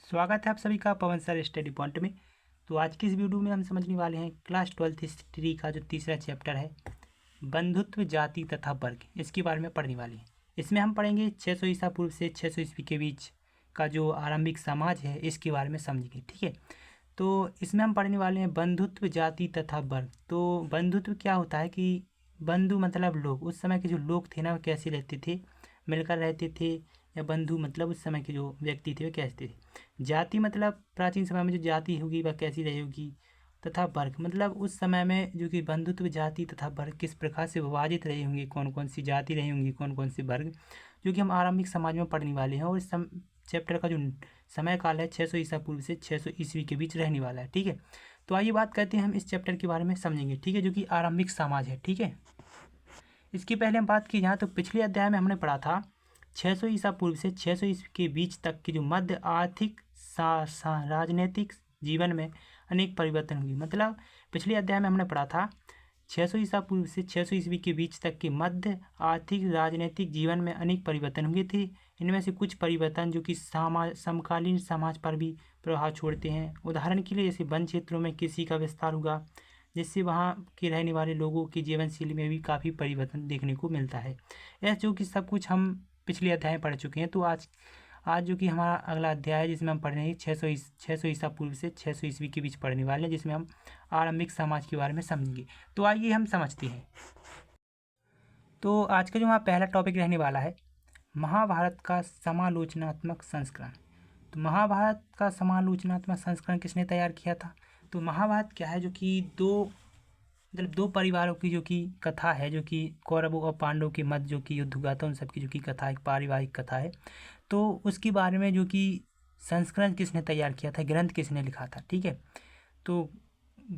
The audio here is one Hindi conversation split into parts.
स्वागत है आप सभी का पवन सर स्टडी पॉइंट में। तो आज की इस वीडियो में हम समझने वाले हैं क्लास 12th हिस्ट्री का जो तीसरा चैप्टर है बंधुत्व जाति तथा वर्ग, इसके बारे में पढ़ने वाले हैं। इसमें हम पढ़ेंगे 600 ईसा पूर्व से 600 ईस्वी के बीच का जो आरंभिक समाज है इसके बारे में समझेंगे। ठीक है, तो इसमें हम पढ़ने वाले हैं बंधुत्व जाति तथा वर्ग। तो बंधुत्व क्या होता है कि बंधु मतलब लोग, उस समय के जो लोग थे ना वो कैसे रहते थे, मिलकर रहते थे, या बंधु मतलब उस समय के जो व्यक्ति थे वे कैसे थे। जाति मतलब प्राचीन समय में जो जाति होगी वह कैसी रही होगी, तथा वर्ग मतलब उस समय में जो कि बंधुत्व जाति तथा वर्ग किस प्रकार से विभाजित रहे होंगे, कौन कौन सी जाति रही होंगी, कौन कौन सी वर्ग, जो कि हम आरंभिक समाज में पढ़ने वाले हैं। और इस चैप्टर का जो समय काल है 600 ईसा पूर्व से 600 ईस्वी के बीच रहने वाला है। ठीक है, तो आइए बात करते हैं, हम इस चैप्टर के बारे में समझेंगे। ठीक है, जो कि आरंभिक समाज है। ठीक है, इसकी पहले हम बात की जाए तो पिछले अध्याय में हमने पढ़ा था 600 ईसा पूर्व से 600 ईस्वी के बीच तक की जो मध्य आर्थिक राजनीतिक जीवन में अनेक परिवर्तन हुए। मतलब पिछले अध्याय में हमने पढ़ा था 600 ईसा पूर्व से 600 ईस्वी के बीच तक के मध्य आर्थिक राजनीतिक जीवन में अनेक परिवर्तन हुए थे। इनमें से कुछ परिवर्तन जो कि समकालीन समाज पर भी प्रभाव छोड़ते हैं। उदाहरण के लिए जैसे वन क्षेत्रों में कृषि का विस्तार हुआ, जिससे वहाँ के रहने वाले लोगों की जीवन शैली में भी काफ़ी परिवर्तन देखने को मिलता है। यह जो कि सब कुछ हम पिछले अध्याय में पढ़ चुके हैं। तो आज जो कि हमारा अगला अध्याय है जिसमें हम पढ़ रहे हैं 600 ईसा पूर्व से 600 ईस्वी के बीच पढ़ने वाले हैं, जिसमें हम आरंभिक समाज के बारे में समझेंगे। तो आइए हम समझते हैं। तो आज का जो हमारा पहला टॉपिक रहने वाला है महाभारत का समालोचनात्मक संस्करण। तो महाभारत का समालोचनात्मक संस्करण किसने तैयार किया था? तो महाभारत क्या है, जो कि दो परिवारों की जो कि कथा है, जो कि कौरवों और पांडवों के मध्य जो कि युद्ध हुआ था उन सबकी जो कि कथा, एक पारिवारिक कथा है। तो उसके बारे में जो कि संस्करण किसने तैयार किया था, ग्रंथ किसने लिखा था? ठीक है, तो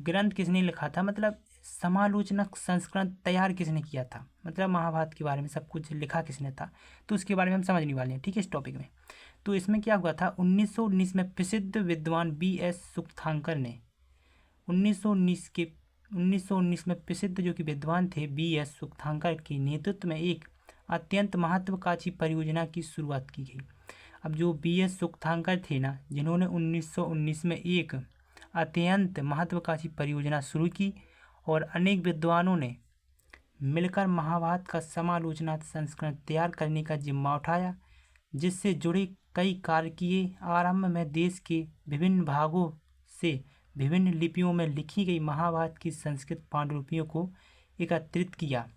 ग्रंथ किसने लिखा था मतलब समालोचनात्मक संस्करण तैयार किसने किया था, मतलब महाभारत के बारे में सब कुछ लिखा किसने था, तो उसके बारे में हम समझने वाले हैं। ठीक है, इस टॉपिक में। तो इसमें क्या हुआ था, 1919 में प्रसिद्ध विद्वान B.S. सुक्थांकर ने 1919 में प्रसिद्ध जो कि विद्वान थे B.S. सुक्थांकर के नेतृत्व में एक अत्यंत महत्वाकांक्षी परियोजना की शुरुआत की गई। अब जो B.S. सुक्थांकर थे ना, जिन्होंने 1919 में एक अत्यंत महत्वाकांक्षी परियोजना शुरू की और अनेक विद्वानों ने मिलकर महाभारत का समालोचनात्मक संस्करण तैयार करने का जिम्मा उठाया, जिससे जुड़े कई कार्य किए। आरंभ में देश के विभिन्न भागों से विभिन्न लिपियों में लिखी गई महाभारत की संस्कृत पांडुलिपियों को एकत्रित किया।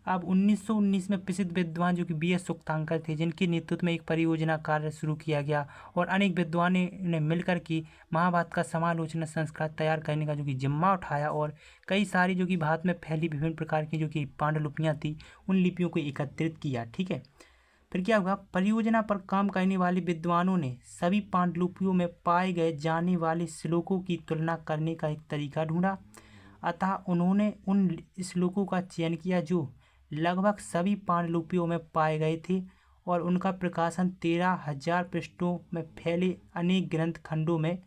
अब 1919 में प्रसिद्ध विद्वान जो कि B.S. सुक्थांकर थे, जिनके नेतृत्व में एक परियोजना कार्य शुरू किया गया और अनेक विद्वानों ने मिलकर के महाभारत का समालोचना संस्करण तैयार करने का जो कि जिम्मा उठाया और कई सारी जो कि भारत में फैली विभिन्न प्रकार की जो कि पांडुलिपियाँ थी उन लिपियों को एकत्रित किया। ठीक है, फिर क्या हुआ, परियोजना पर काम करने वाले विद्वानों ने सभी पांडुलिपियों में पाए गए जाने वाले श्लोकों की तुलना करने का एक तरीका ढूंढा। अतः उन्होंने उन श्लोकों का चयन किया जो लगभग सभी पांडुलिपियों में पाए गए थे और उनका प्रकाशन 13,000 पृष्ठों में फैले अनेक ग्रंथ खंडों में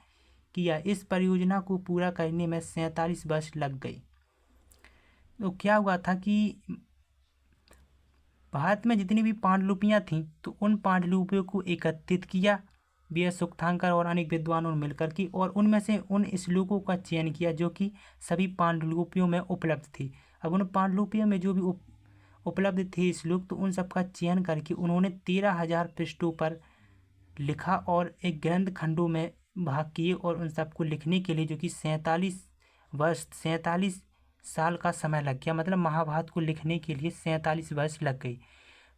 किया। इस परियोजना को पूरा करने में 47 वर्ष लग गए। तो क्या हुआ था कि भारत में जितनी भी पांडुलिपियाँ थीं तो उन पांडुलिपियों को एकत्रित किया B.S. सुक्थांकर और अनेक विद्वानों ने मिलकर की, और उनमें से उन श्लोकों का चयन किया जो कि सभी पांडुलिपियों में उपलब्ध थी। अब उन पांडुलिपियों में जो भी उपलब्ध थे श्लोक, तो उन सब का चयन करके उन्होंने 13,000 पृष्ठों पर लिखा और एक ग्रंथ खंडों में भाग किए, और उन सबको लिखने के लिए जो कि 47 साल का समय लग गया। मतलब महाभारत को लिखने के लिए 47 वर्ष लग गई।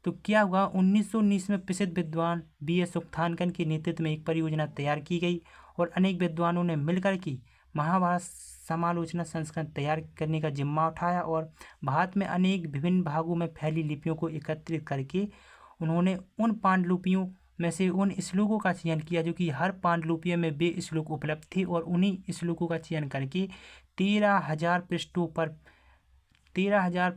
तो क्या हुआ, 1919 में प्रसिद्ध विद्वान B.S. सुक्थांकर के नेतृत्व में एक परियोजना तैयार की गई और अनेक विद्वानों ने मिलकर की महाभारत समालोचना संस्करण तैयार करने का जिम्मा उठाया और भारत में अनेक विभिन्न भागों में फैली लिपियों को एकत्रित करके उन्होंने उन पांडुलिपियों में से उन श्लोकों का चयन किया जो कि हर पांडुलिपि में वे श्लोक उपलब्ध थे, और उन्हीं श्लोकों का चयन करके 13,000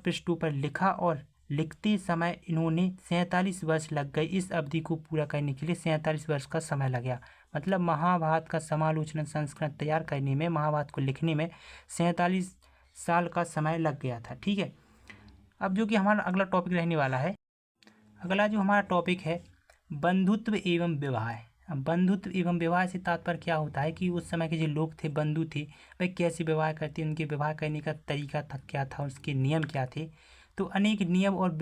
पृष्ठों पर लिखा और लिखते समय इन्होंने 47 वर्ष लग गए। इस अवधि को पूरा करने के लिए 47 वर्ष का समय लग गया। मतलब महाभारत का समालोचना संस्करण तैयार करने में, महाभारत को लिखने में 47 साल का समय लग गया था। ठीक है, अब जो कि हमारा अगला टॉपिक रहने वाला है, अगला जो हमारा टॉपिक है बंधुत्व एवं विवाह है। बंधुत्व एवं विवाह से तात्पर्य क्या होता है कि उस समय के जो लोग थे, बंधु थे, वे कैसे व्यवहार करते, उनके व्यवहार करने का तरीका था क्या था, उसके नियम क्या थे। तो अनेक नियम और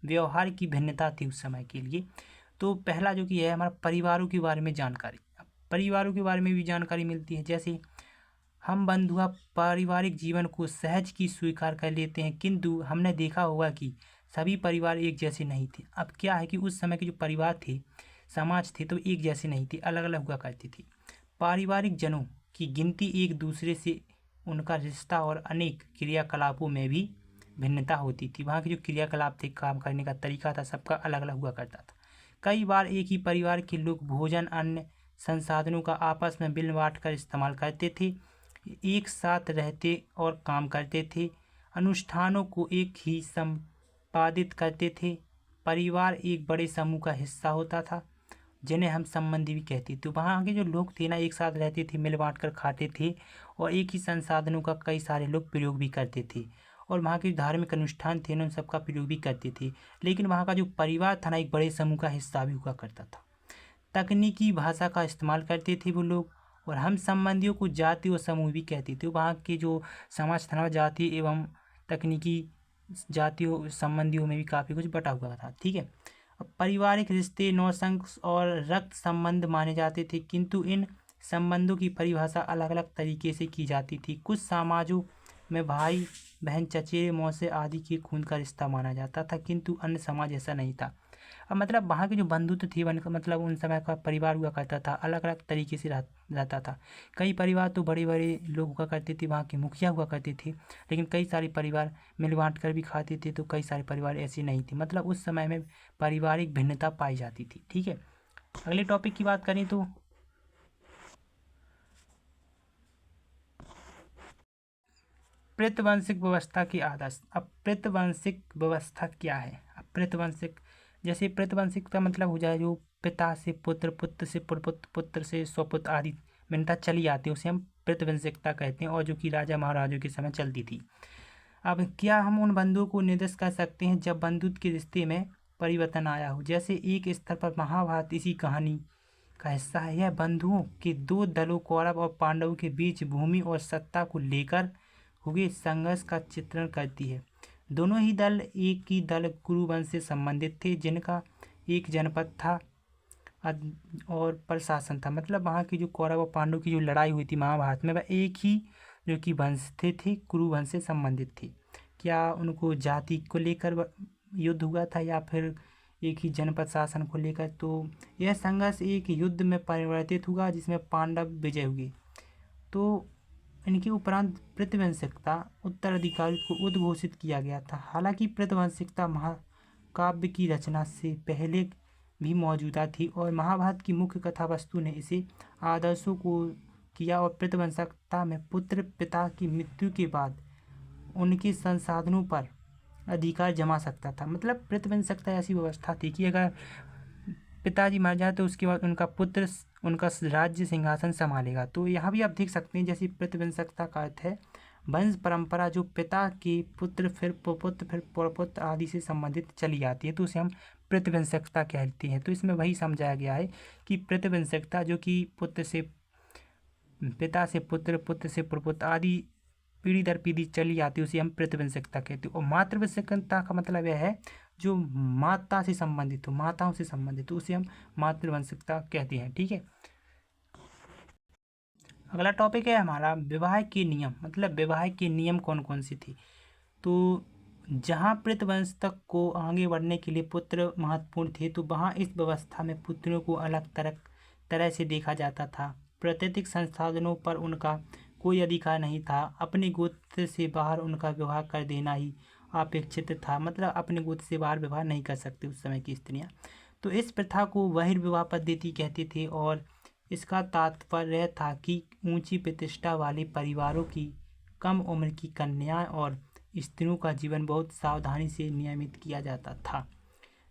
व्यवहार की भिन्नता थी उस समय के लिए। तो पहला जो कि है हमारा परिवारों के बारे में जानकारी। परिवारों के बारे में भी जानकारी मिलती है, जैसे हम बंधुआ पारिवारिक जीवन को सहज की स्वीकार कर लेते हैं, किंतु हमने देखा होगा कि सभी परिवार एक जैसे नहीं थे। अब क्या है कि उस समय के जो परिवार थे, समाज थे, तो एक जैसे नहीं थे, अलग अलग हुआ करते थे। पारिवारिक जनों की गिनती, एक दूसरे से उनका रिश्ता और अनेक क्रियाकलापों में भी भिन्नता होती थी। वहाँ के जो क्रियाकलाप थे, काम करने का तरीका था, सबका अलग अलग हुआ करता था। कई बार एक ही परिवार के लोग भोजन, अन्य संसाधनों का आपस में मिल बांट कर इस्तेमाल करते थे, एक साथ रहते और काम करते थे, अनुष्ठानों को एक ही संपादित करते थे। परिवार एक बड़े समूह का हिस्सा होता था, जिन्हें हम संबंधी भी कहते थे। तो वहाँ के जो लोग थे ना, एक साथ रहते थे, मिल बांट कर खाते थे, और एक ही संसाधनों का कई सारे लोग प्रयोग भी करते थे, और वहाँ के धार्मिक अनुष्ठान थे ना, उन सबका प्रयोग भी करते थे। लेकिन वहाँ का जो परिवार था ना, एक बड़े समूह का हिस्सा भी हुआ करता था। तकनीकी भाषा का इस्तेमाल करते थे वो लोग, और हम संबंधियों को जाति और समूह भी कहते थे। वहाँ के जो समाज था ना, जाति एवं तकनीकी जातियों संबंधियों में भी काफ़ी कुछ बटा हुआ था। ठीक है। अब पारिवारिक रिश्ते नौसंग और रक्त संबंध माने जाते थे, किंतु इन संबंधों की परिभाषा अलग अलग तरीके से की जाती थी। कुछ समाजों में भाई बहन, चचेरे मौसे आदि के खून का रिश्ता माना जाता था, किंतु अन्य समाज ऐसा नहीं था। अब मतलब वहाँ के जो बंधुत्व थी, उनका मतलब उन समय का परिवार हुआ करता था, अलग अलग तरीके से रहता था। कई परिवार तो बड़े बड़े लोग हुआ करते थे, वहाँ के मुखिया हुआ करते थे, लेकिन कई सारे परिवार मिल बांट कर भी खाते थे, तो कई सारे परिवार ऐसे नहीं थे। मतलब उस समय में पारिवारिक भिन्नता पाई जाती थी। ठीक है। अगले टॉपिक की बात करें तो प्रेतवंशिक व्यवस्था के आदर्श। अब प्रेतवंशिक व्यवस्था क्या है? अब प्रेतवंशिक, जैसे प्रेतवंशिक का मतलब हो जाए जो पिता से पुत्र, पुत्र से प्रपुत्र, पुत्र से स्वपुत्र आदि भिन्नता चली आती है, उसे हम प्रेतवंशिकता कहते हैं, और जो कि राजा महाराजों के समय चलती थी। अब क्या हम उन बंधुओं को निर्दिष्ट कर सकते हैं जब बंधुत्व के रिश्ते में परिवर्तन आया हो? जैसे एक स्तर पर महाभारत इसी कहानी का हिस्सा है। यह बंधुओं के दो दलों, कौरव और पांडवों के बीच भूमि और सत्ता को लेकर हुए संघर्ष का चित्रण करती है। दोनों ही दल एक ही दल कुरुवंश से संबंधित थे, जिनका एक जनपद था और प्रशासन था। मतलब वहाँ की जो कौरव और पांडव की जो लड़ाई हुई थी महाभारत में, वह एक ही जो कि वंश थे कुरुवंश से संबंधित थे। क्या उनको जाति को लेकर युद्ध हुआ था, या फिर एक ही जनपद शासन को लेकर? तो यह संघर्ष एक युद्ध में परिवर्तित हुआ, जिसमें पांडव विजय हुए। तो इनके उपरांत प्रतिवंशिकता उत्तराधिकारी को उद्घोषित किया गया था। हालांकि प्रतिवंशिकता महाकाव्य की रचना से पहले भी मौजूदा थी, और महाभारत की मुख्य कथा वस्तु ने इसे आदर्शों को किया, और प्रतिवंशिकता में पुत्र पिता की मृत्यु के बाद उनके संसाधनों पर अधिकार जमा सकता था। मतलब प्रतिवंशिकता ऐसी व्यवस्था थी कि अगर पिताजी मर जाए तो उसके बाद उनका पुत्र उनका राज्य सिंहासन संभालेगा। तो यहाँ भी आप देख सकते हैं, जैसे प्रतिवंशिकता का अर्थ है वंश परंपरा जो पिता के पुत्र, फिर पुत्र, फिर प्रपुत्र आदि से संबंधित चली आती है, तो उसे हम प्रतिवंशिकता कहते हैं। तो इसमें वही समझाया गया है कि प्रतिवंशिकता जो कि पुत्र से पिता से पुत्र, पुत्र से प्रपुत्र आदि पीढ़ी दर पीढ़ी चली आती है, उसे हम प्रतिवंशिकता कहते हैं। और मातृवंशिकता का मतलब यह है जो माता से संबंधित हो, माताओं से संबंधित हो, उसे हम मातृवंशिकता कहते हैं। ठीक है। अगला टॉपिक है हमारा विवाह के नियम। मतलब विवाह के नियम कौन कौन से थे? तो जहाँ प्रेतवंश तक को आगे बढ़ने के लिए पुत्र महत्वपूर्ण थे, तो वहाँ इस व्यवस्था में पुत्रों को अलग तरह से देखा जाता था। प्राकृतिक संसाधनों पर उनका कोई अधिकार नहीं था। अपने गोत्र से बाहर उनका विवाह कर देना ही अपेक्षित था। मतलब अपने गोत्र से बाहर विवाह नहीं कर सकते उस समय की स्त्रियाँ। तो इस प्रथा को बहिर्विवाह पद्धति कहते थे, और इसका तात्पर्य था कि ऊंची प्रतिष्ठा वाले परिवारों की कम उम्र की कन्याएं और स्त्रियों का जीवन बहुत सावधानी से नियमित किया जाता था,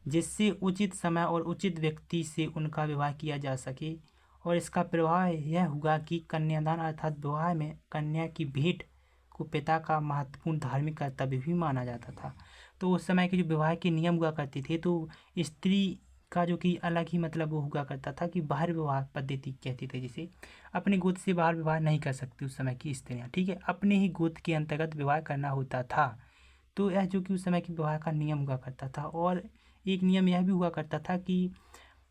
जिससे उचित समय और उचित व्यक्ति से उनका विवाह किया जा सके। और इसका प्रभाव यह हुआ कि कन्यादान अर्थात विवाह में कन्या की भेंट को पिता का महत्वपूर्ण धार्मिक कर्तव्य भी माना जाता था। तो उस समय के जो विवाह के नियम हुआ करते थे, तो स्त्री का जो कि अलग ही मतलब वो हुआ करता था कि बाहर विवाह पद्धति कहते थे, जिसे अपने गोत्र से बाहर विवाह नहीं कर सकती उस समय की स्त्रियाँ, ठीक है, अपने ही गोत्र के अंतर्गत विवाह करना होता था। तो यह जो कि उस समय के विवाह का नियम हुआ करता था। और एक नियम यह भी हुआ करता था कि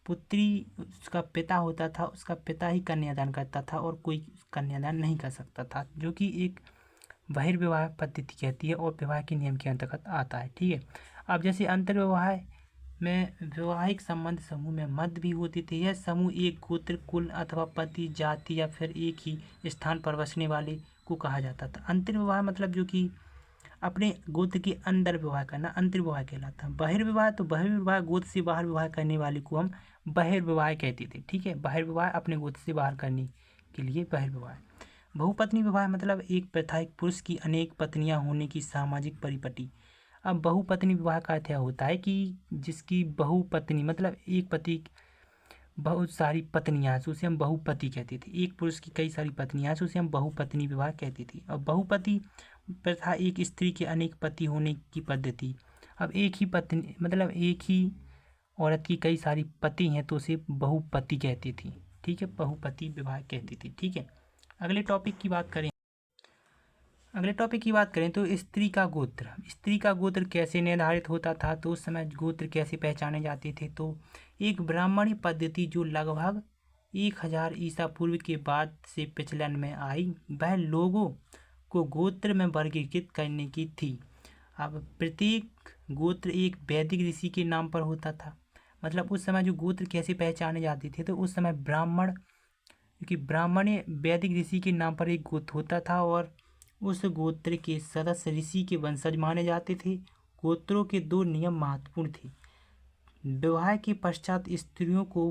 पुत्री उसका पिता होता था, उसका पिता ही कन्यादान करता था और कोई कन्यादान नहीं कर सकता था, जो कि एक बहिर्विवाह पद्धति कहती है और विवाह के नियम के अंतर्गत आता है, ठीक है। अब जैसे अंतर्विवाह में वैवाहिक संबंध समूह में मत भी होती थी। यह समूह एक गोत्र, कुल अथवा पति, जाति या फिर एक ही स्थान पर बसने वाले को कहा जाता था। अंतर्विवाह मतलब जो कि अपने गोत्र के अंदर विवाह करना अंतर्विवाह कहलाता है। बहिर्विवाह तो बहिर्विवाह गोत्र से बाहर विवाह करने वाले को हम बहिर्विवाह कहते थे, ठीक है। बहिर्विवाह अपने गोत्र से बाहर करने के लिए बहिर्विवाह। बहुपत्नी विवाह मतलब एक प्रथा, एक पुरुष की अनेक पत्नियां होने की सामाजिक परिपाटी। अब बहुपत्नी विवाह का अर्थ यह होता है कि जिसकी बहुपत्नी मतलब एक पति बहुत सारी पत्नियां हैं, उसे हम बहुपति कहते थे। एक पुरुष की कई सारी पत्नियां हैं, उसे हम बहुपत्नी विवाह कहते थे। और बहुपति प्रथा एक स्त्री के अनेक पति होने की पद्धति। अब एक ही पत्नी मतलब एक ही औरत की कई सारी पति हैं तो उसे बहुपति कहती थी, ठीक है, बहुपति विवाह कहती थी, ठीक है। अगले टॉपिक की बात करें तो स्त्री का गोत्र कैसे निर्धारित होता था। तो उस समय गोत्र कैसे पहचाने जाते थे। तो एक ब्राह्मणी पद्धति जो लगभग 1000 ईसा पूर्व के बाद से प्रचलन में आई, वह लोगों को गोत्र में वर्गीकृत करने की थी। अब प्रत्येक गोत्र एक वैदिक ऋषि के नाम पर होता था। मतलब उस समय जो गोत्र कैसे पहचाने जाते थे, तो उस समय ब्राह्मण, क्योंकि ब्राह्मण वैदिक ऋषि के नाम पर एक गोत्र होता था और उस गोत्र के सदस्य ऋषि के वंशज माने जाते थे। गोत्रों के 2 नियम महत्वपूर्ण थे। विवाह के पश्चात स्त्रियों को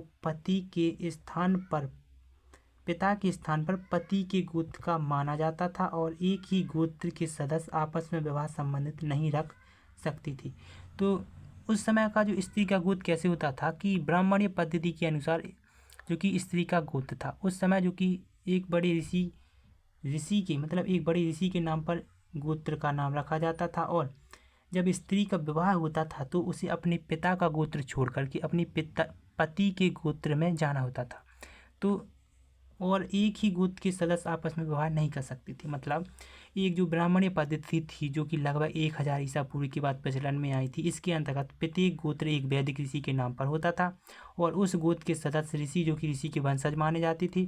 पिता के स्थान पर पति के गोत्र का माना जाता था और एक ही गोत्र के सदस्य आपस में विवाह संबंधित नहीं रख सकती थी। तो उस समय का जो स्त्री का गोत्र कैसे होता था कि ब्राह्मणीय पद्धति के अनुसार जो कि स्त्री का गोत्र था, उस समय जो कि एक बड़े ऋषि के मतलब एक बड़े ऋषि के नाम पर गोत्र का नाम रखा जाता था। और जब स्त्री का विवाह होता था तो उसे अपने पिता का गोत्र छोड़ करके अपने पति के गोत्र में जाना होता था। तो और एक ही गोत्र के सदस्य आपस में विवाह नहीं कर सकते थे। मतलब एक जो ब्राह्मणीय पद्धति थी जो कि लगभग 1000 ईसा पूर्व के बाद प्रचलन में आई थी, इसके अंतर्गत प्रत्येक गोत्र एक वैदिक ऋषि के नाम पर होता था और उस गोत्र के सदस्य ऋषि जो कि ऋषि के वंशज माने जाते थे।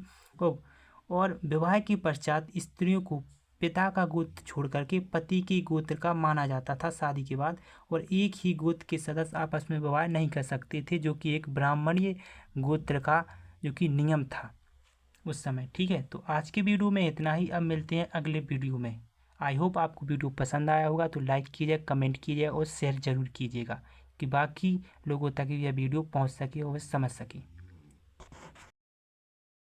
और विवाह के पश्चात स्त्रियों को पिता का गोत्र छोड़ करके पति के गोत्र का माना जाता था शादी के बाद, और एक ही गोत्र के सदस्य आपस में विवाह नहीं कर सकते थे, जो कि एक ब्राह्मणीय गोत्र का जो कि नियम था उस समय, ठीक है। तो आज के वीडियो में इतना ही। अब मिलते हैं अगले वीडियो में। आई होप आपको वीडियो पसंद आया होगा, तो लाइक कीजिए, कमेंट कीजिए और शेयर जरूर कीजिएगा कि बाकी लोगों तक यह वीडियो पहुंच सके और समझ सके।